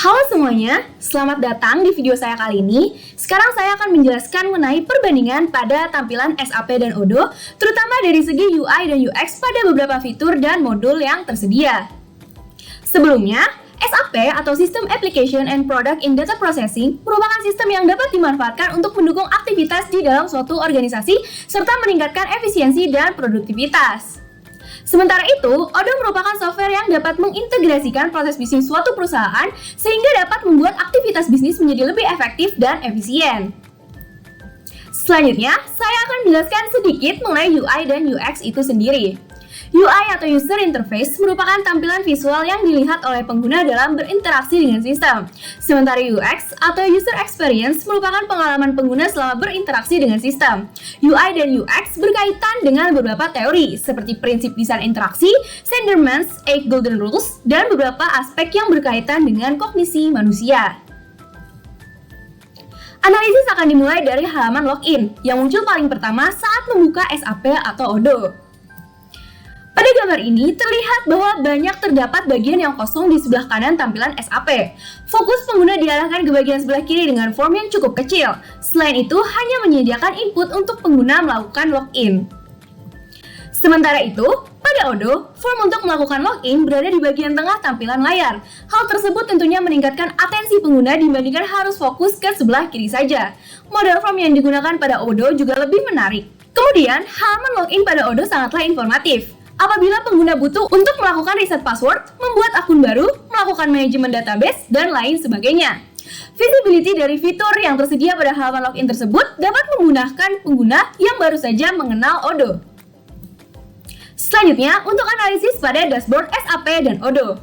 Halo semuanya, selamat datang di video saya kali ini. Sekarang saya akan menjelaskan mengenai perbandingan pada tampilan SAP dan Odoo, terutama dari segi UI dan UX pada beberapa fitur dan modul yang tersedia. Sebelumnya, SAP atau System Application and Product in Data Processing merupakan sistem yang dapat dimanfaatkan untuk mendukung aktivitas di dalam suatu organisasi serta meningkatkan efisiensi dan produktivitas. Sementara itu, Odoo merupakan software yang dapat mengintegrasikan proses bisnis suatu perusahaan sehingga dapat membuat aktivitas bisnis menjadi lebih efektif dan efisien. Selanjutnya, saya akan menjelaskan sedikit mengenai UI dan UX itu sendiri. UI atau User Interface merupakan tampilan visual yang dilihat oleh pengguna dalam berinteraksi dengan sistem. Sementara UX atau User Experience merupakan pengalaman pengguna selama berinteraksi dengan sistem. UI dan UX berkaitan dengan beberapa teori, seperti prinsip desain interaksi, Sandemann's 8 Golden Rules, dan beberapa aspek yang berkaitan dengan kognisi manusia. Analisis akan dimulai dari halaman login, yang muncul paling pertama saat membuka SAP atau Odoo. Pada gambar ini, terlihat bahwa banyak terdapat bagian yang kosong di sebelah kanan tampilan SAP. Fokus pengguna diarahkan ke bagian sebelah kiri dengan form yang cukup kecil. Selain itu, hanya menyediakan input untuk pengguna melakukan login. Sementara itu, pada Odoo, form untuk melakukan login berada di bagian tengah tampilan layar. Hal tersebut tentunya meningkatkan atensi pengguna dibandingkan harus fokus ke sebelah kiri saja. Model form yang digunakan pada Odoo juga lebih menarik. Kemudian, halaman login pada Odoo sangatlah informatif. Apabila pengguna butuh untuk melakukan reset password, membuat akun baru, melakukan manajemen database, dan lain sebagainya. Visibility dari fitur yang tersedia pada halaman login tersebut dapat memudahkan pengguna yang baru saja mengenal Odoo. Selanjutnya, untuk analisis pada dashboard SAP dan Odoo.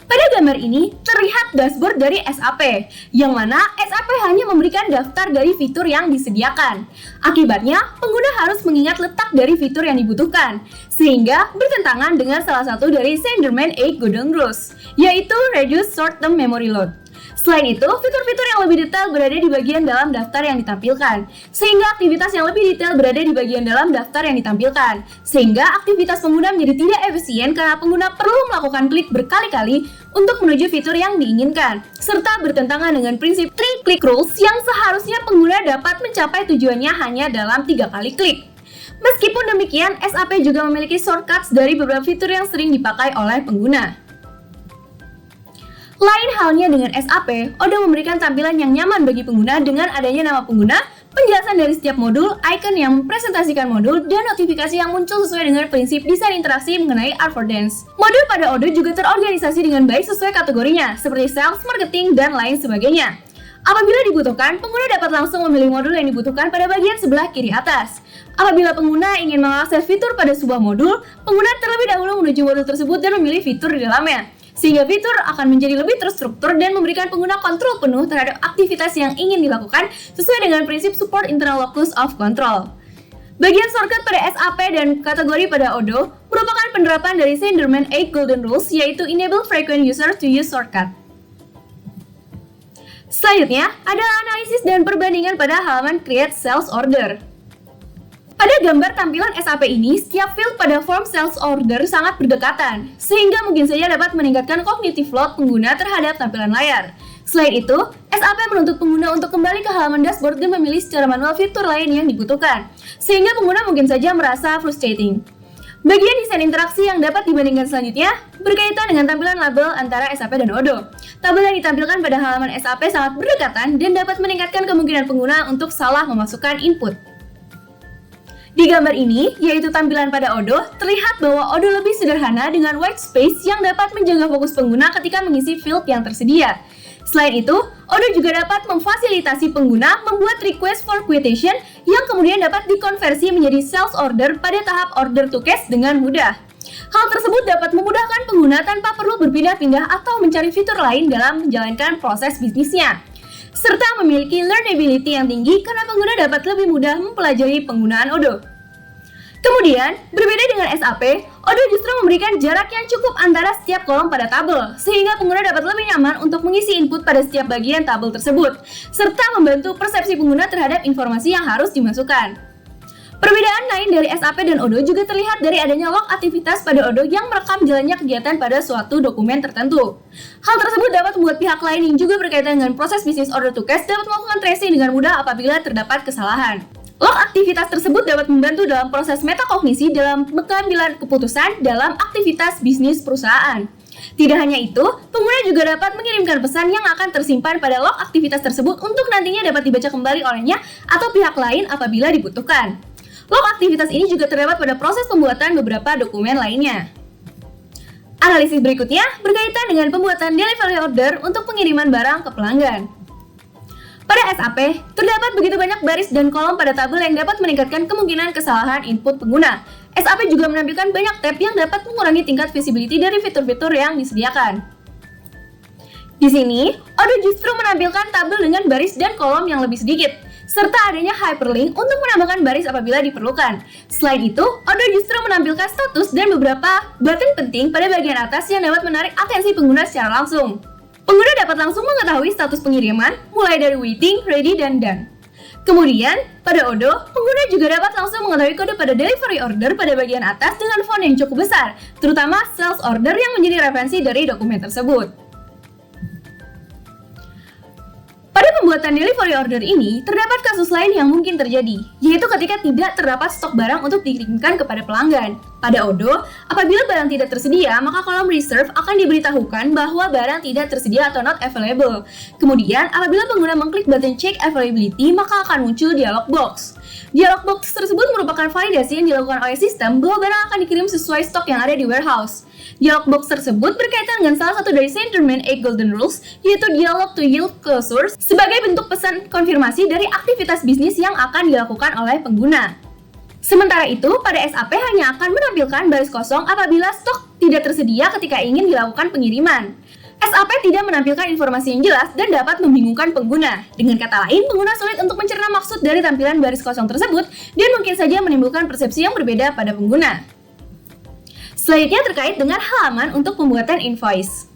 Pada gambar ini, terlihat dashboard dari SAP, yang mana SAP hanya memberikan daftar dari fitur yang disediakan. Akibatnya, pengguna harus mengingat letak dari fitur yang dibutuhkan, sehingga bertentangan dengan salah satu dari Sandemann's 8 Golden Rules, yaitu Reduce Short-Term Memory Load. Selain itu, fitur-fitur yang lebih detail berada di bagian dalam daftar yang ditampilkan, sehingga aktivitas yang lebih detail berada di bagian dalam daftar yang ditampilkan, sehingga aktivitas pengguna menjadi tidak efisien karena pengguna perlu melakukan klik berkali-kali untuk menuju fitur yang diinginkan, serta bertentangan dengan prinsip 3-click rules yang seharusnya pengguna dapat mencapai tujuannya hanya dalam 3 kali klik. Meskipun demikian, SAP juga memiliki shortcuts dari beberapa fitur yang sering dipakai oleh pengguna. Lain halnya dengan SAP, Odoo memberikan tampilan yang nyaman bagi pengguna dengan adanya nama pengguna, penjelasan dari setiap modul, icon yang mempresentasikan modul, dan notifikasi yang muncul sesuai dengan prinsip desain interaksi mengenai affordance. Modul pada Odoo juga terorganisasi dengan baik sesuai kategorinya, seperti sales, marketing, dan lain sebagainya. Apabila dibutuhkan, pengguna dapat langsung memilih modul yang dibutuhkan pada bagian sebelah kiri atas. Apabila pengguna ingin mengakses fitur pada sebuah modul, pengguna terlebih dahulu menuju modul tersebut dan memilih fitur di dalamnya. Sehingga fitur akan menjadi lebih terstruktur dan memberikan pengguna kontrol penuh terhadap aktivitas yang ingin dilakukan sesuai dengan prinsip support internal locus of control. Bagian shortcut pada SAP dan kategori pada Odoo merupakan penerapan dari Sandemann's 8 Golden Rules, yaitu enable frequent users to use shortcut. Selanjutnya, adalah analisis dan perbandingan pada halaman Create Sales Order. Pada gambar tampilan SAP ini, setiap field pada form sales order sangat berdekatan, sehingga mungkin saja dapat meningkatkan cognitive load pengguna terhadap tampilan layar. Selain itu, SAP menuntut pengguna untuk kembali ke halaman dashboard dan memilih secara manual fitur lain yang dibutuhkan, sehingga pengguna mungkin saja merasa frustrating. Bagian desain interaksi yang dapat dibandingkan selanjutnya berkaitan dengan tampilan label antara SAP dan Odoo. Tabel yang ditampilkan pada halaman SAP sangat berdekatan dan dapat meningkatkan kemungkinan pengguna untuk salah memasukkan input. Di gambar ini, yaitu tampilan pada Odoo, terlihat bahwa Odoo lebih sederhana dengan white space yang dapat menjaga fokus pengguna ketika mengisi field yang tersedia. Selain itu, Odoo juga dapat memfasilitasi pengguna membuat request for quotation yang kemudian dapat dikonversi menjadi sales order pada tahap order to cash dengan mudah. Hal tersebut dapat memudahkan pengguna tanpa perlu berpindah-pindah atau mencari fitur lain dalam menjalankan proses bisnisnya, serta memiliki learnability yang tinggi karena pengguna dapat lebih mudah mempelajari penggunaan Odoo. Kemudian, berbeda dengan SAP, Odoo justru memberikan jarak yang cukup antara setiap kolom pada tabel, sehingga pengguna dapat lebih nyaman untuk mengisi input pada setiap bagian tabel tersebut, serta membantu persepsi pengguna terhadap informasi yang harus dimasukkan. Perbedaan lain dari SAP dan Odoo juga terlihat dari adanya log aktivitas pada Odoo yang merekam jalannya kegiatan pada suatu dokumen tertentu. Hal tersebut dapat membuat pihak lain yang juga berkaitan dengan proses bisnis order to cash dapat melakukan tracing dengan mudah apabila terdapat kesalahan. Log aktivitas tersebut dapat membantu dalam proses metakognisi dalam pengambilan keputusan dalam aktivitas bisnis perusahaan. Tidak hanya itu, pengguna juga dapat mengirimkan pesan yang akan tersimpan pada log aktivitas tersebut untuk nantinya dapat dibaca kembali olehnya atau pihak lain apabila dibutuhkan. Log aktivitas ini juga terdapat pada proses pembuatan beberapa dokumen lainnya. Analisis berikutnya berkaitan dengan pembuatan delivery order untuk pengiriman barang ke pelanggan. Pada SAP, terdapat begitu banyak baris dan kolom pada tabel yang dapat meningkatkan kemungkinan kesalahan input pengguna. SAP juga menampilkan banyak tab yang dapat mengurangi tingkat visibility dari fitur-fitur yang disediakan. Di sini, Odoo justru menampilkan tabel dengan baris dan kolom yang lebih sedikit, serta adanya hyperlink untuk menambahkan baris apabila diperlukan. Selain itu, Odoo justru menampilkan status dan beberapa button penting pada bagian atas yang dapat menarik atensi pengguna secara langsung. Pengguna dapat langsung mengetahui status pengiriman, mulai dari waiting, ready, dan done. Kemudian, pada Odoo, pengguna juga dapat langsung mengetahui kode pada delivery order pada bagian atas dengan font yang cukup besar, terutama sales order yang menjadi referensi dari dokumen tersebut. Pada pembuatan delivery order ini, terdapat kasus lain yang mungkin terjadi, yaitu ketika tidak terdapat stok barang untuk dikirimkan kepada pelanggan. Pada Odoo, apabila barang tidak tersedia, maka kolom reserve akan diberitahukan bahwa barang tidak tersedia atau not available. Kemudian, apabila pengguna mengklik button check availability, maka akan muncul dialog box. Dialog box tersebut merupakan validasi yang dilakukan oleh sistem bahwa barang akan dikirim sesuai stok yang ada di warehouse. Dialog box tersebut berkaitan dengan salah satu dari Saint Germain 8 Golden Rules, yaitu dialog to yield closure sebagai bentuk pesan konfirmasi dari aktivitas bisnis yang akan dilakukan oleh pengguna. Sementara itu, pada SAP hanya akan menampilkan baris kosong apabila stok tidak tersedia ketika ingin dilakukan pengiriman. SAP tidak menampilkan informasi yang jelas dan dapat membingungkan pengguna. Dengan kata lain, pengguna sulit untuk mencerna maksud dari tampilan baris kosong tersebut dan mungkin saja menimbulkan persepsi yang berbeda pada pengguna. Selanjutnya terkait dengan halaman untuk pembuatan invoice.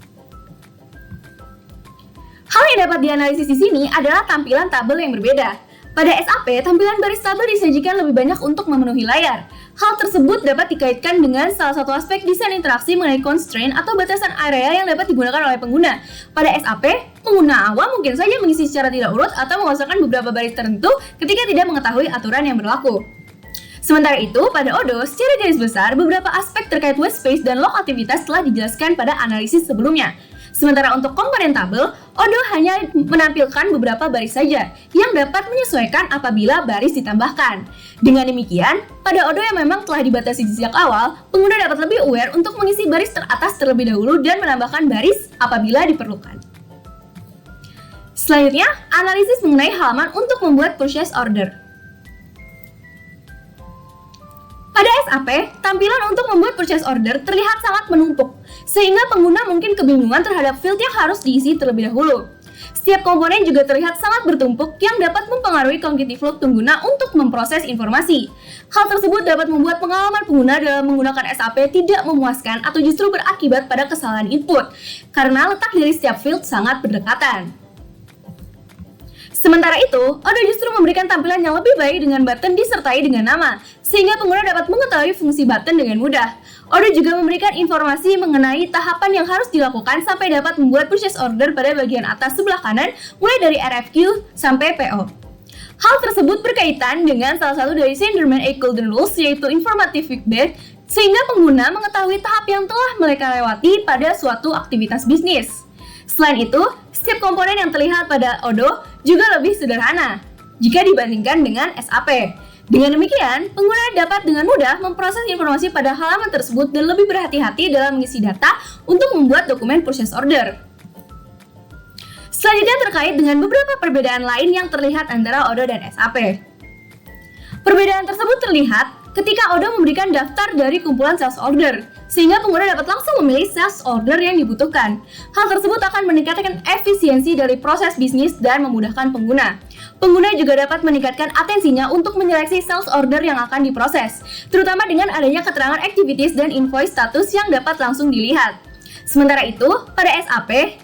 Hal yang dapat dianalisis di sini adalah tampilan tabel yang berbeda. Pada SAP, tampilan baris tabel disajikan lebih banyak untuk memenuhi layar. Hal tersebut dapat dikaitkan dengan salah satu aspek desain interaksi mengenai constraint atau batasan area yang dapat digunakan oleh pengguna. Pada SAP, pengguna awam mungkin saja mengisi secara tidak urut atau mengosongkan beberapa baris tertentu ketika tidak mengetahui aturan yang berlaku. Sementara itu, pada Odoo, secara garis besar, beberapa aspek terkait web space dan log aktivitas telah dijelaskan pada analisis sebelumnya. Sementara untuk komponen tabel, Odoo hanya menampilkan beberapa baris saja yang dapat menyesuaikan apabila baris ditambahkan. Dengan demikian, pada Odoo yang memang telah dibatasi sejak awal, pengguna dapat lebih aware untuk mengisi baris teratas terlebih dahulu dan menambahkan baris apabila diperlukan. Selanjutnya, analisis mengenai halaman untuk membuat purchase order. Pada SAP, tampilan untuk membuat purchase order terlihat sangat menumpuk, sehingga pengguna mungkin kebingungan terhadap field yang harus diisi terlebih dahulu. Setiap komponen juga terlihat sangat bertumpuk yang dapat mempengaruhi cognitive load pengguna untuk memproses informasi. Hal tersebut dapat membuat pengalaman pengguna dalam menggunakan SAP tidak memuaskan atau justru berakibat pada kesalahan input, karena letak dari setiap field sangat berdekatan. Sementara itu, Odoo justru memberikan tampilan yang lebih baik dengan button disertai dengan nama, sehingga pengguna dapat mengetahui fungsi button dengan mudah. Odoo juga memberikan informasi mengenai tahapan yang harus dilakukan sampai dapat membuat purchase order pada bagian atas sebelah kanan, mulai dari RFQ sampai PO. Hal tersebut berkaitan dengan salah satu dari Saint Germain 8 Golden Rules, yaitu informative feedback, sehingga pengguna mengetahui tahap yang telah mereka lewati pada suatu aktivitas bisnis. Selain itu, setiap komponen yang terlihat pada Odoo juga lebih sederhana jika dibandingkan dengan SAP. Dengan demikian, pengguna dapat dengan mudah memproses informasi pada halaman tersebut dan lebih berhati-hati dalam mengisi data untuk membuat dokumen purchase order. Selanjutnya terkait dengan beberapa perbedaan lain yang terlihat antara Odoo dan SAP. Perbedaan tersebut terlihat ketika Odoo memberikan daftar dari kumpulan sales order, sehingga pengguna dapat langsung memilih sales order yang dibutuhkan. Hal tersebut akan meningkatkan efisiensi dari proses bisnis dan memudahkan pengguna. Pengguna juga dapat meningkatkan atensinya untuk menyeleksi sales order yang akan diproses, terutama dengan adanya keterangan activities dan invoice status yang dapat langsung dilihat. Sementara itu, pada SAP,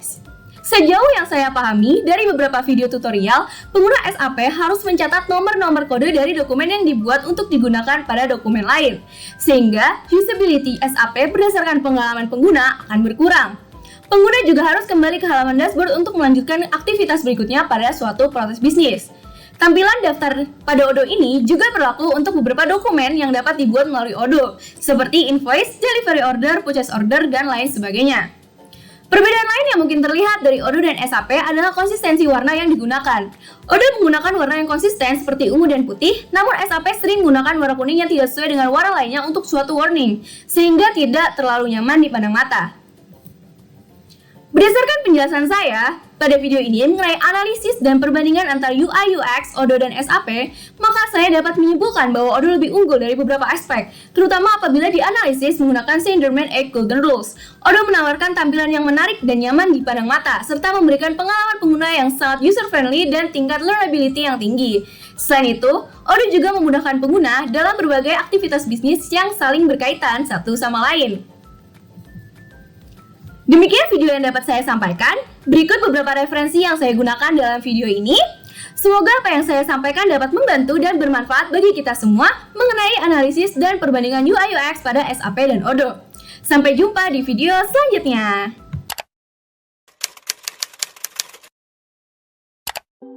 Sejauh yang saya pahami, dari beberapa video tutorial, pengguna SAP harus mencatat nomor-nomor kode dari dokumen yang dibuat untuk digunakan pada dokumen lain, sehingga usability SAP berdasarkan pengalaman pengguna akan berkurang. Pengguna juga harus kembali ke halaman dashboard untuk melanjutkan aktivitas berikutnya pada suatu proses bisnis. Tampilan daftar pada Odoo ini juga berlaku untuk beberapa dokumen yang dapat dibuat melalui Odoo, seperti invoice, delivery order, purchase order, dan lain sebagainya. Perbedaan lain yang mungkin terlihat dari Odoo dan SAP adalah konsistensi warna yang digunakan. Odoo menggunakan warna yang konsisten seperti ungu dan putih, namun SAP sering menggunakan warna kuning yang tidak sesuai dengan warna lainnya untuk suatu warning, sehingga tidak terlalu nyaman dipandang mata. Berdasarkan penjelasan saya pada video ini mengenai analisis dan perbandingan antara UI UX, Odoo dan SAP, maka saya dapat menyimpulkan bahwa Odoo lebih unggul dari beberapa aspek, terutama apabila dianalisis menggunakan Slenderman 8 Golden Rules. Odoo menawarkan tampilan yang menarik dan nyaman dipandang mata, serta memberikan pengalaman pengguna yang sangat user-friendly dan tingkat learnability yang tinggi. Selain itu, Odoo juga memudahkan pengguna dalam berbagai aktivitas bisnis yang saling berkaitan satu sama lain. Demikian video yang dapat saya sampaikan. Berikut beberapa referensi yang saya gunakan dalam video ini. Semoga apa yang saya sampaikan dapat membantu dan bermanfaat bagi kita semua mengenai analisis dan perbandingan UI UX pada SAP dan Odoo. Sampai jumpa di video selanjutnya.